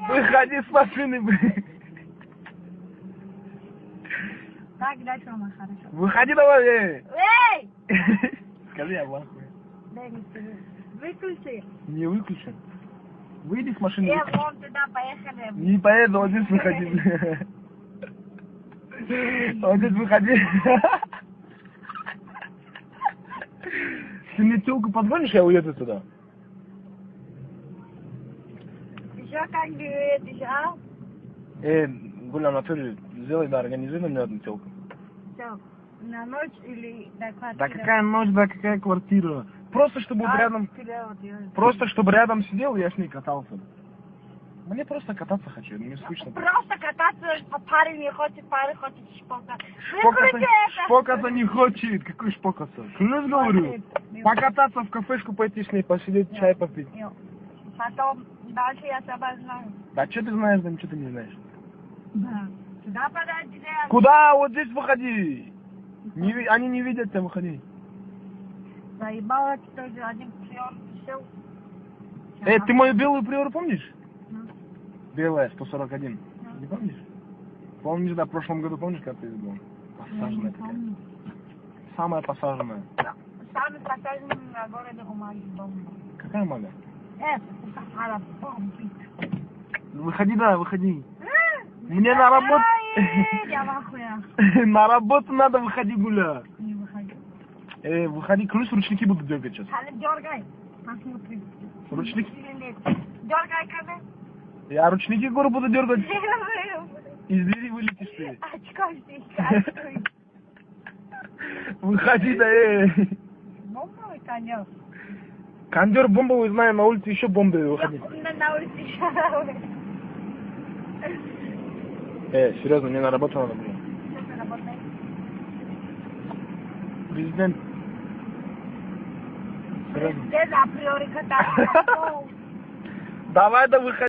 Выходи с машины, блин. Так, дальше, мама, хорошо. Выходи давай, Эй! Скажи, я в ахуе. Дай мне скажи. Выключи. Не выключен. Выйди с машины. Вон туда, поехали. Не поеду, вот здесь выходи, блин. Вот здесь выходи. Ты мне телку позвонишь, я уеду туда. Еще как говорит, еще? Гуля Анатольевич, сделай, да, организуй на мне одну телку. Все. На ночь или до квартиры? Да какая ночь, да какая квартира. Просто чтобы вот рядом... Просто чтобы рядом сидел, я с ней катался. Мне просто кататься хочу, мне скучно. Просто кататься, парень не хочет, парень хочет шпокаться. Выключи это! Шпокаться не хочет. Какой шпокаться? Клянусь говорю. Покататься в кафешку пойти с ней, посидеть, чай попить. Потом дальше я тебя знаю. Да что ты знаешь, да ничего ты не знаешь. Да. Сюда подойди. Куда? Вот здесь выходи. Они не видят тебя, выходи. Заебало, что же один приор пришел. Ты мою белую приору помнишь? Белая, 141. Не помнишь? Помнишь, да, в прошлом году, помнишь, как ты был? Посаженная такая. Самая посаженная. Самый посаженный на городе Умаги бомба. Какая мага? Это Сахара бомбит. Выходи, да, выходи. Мне на работу... Я в ахуе. На работу надо, выходи, гуля. Не выходи. Выходи, ключ, ручники будут дергать сейчас. Дергай. Посмотри. Ручники? Дергай, когда? Я ручники, говорю, буду дергать. Из двери вылетишь ты. Очко здесь, Выходи, да, Бомбовый кондер. Кондер бомбовый, знаю, на улице еще бомбы, выходи. На улице еще. Серьезно, мне на работу надо было. Что ты работаешь? Президент. Серьезно. Где априори кататься? Давай, да выходи.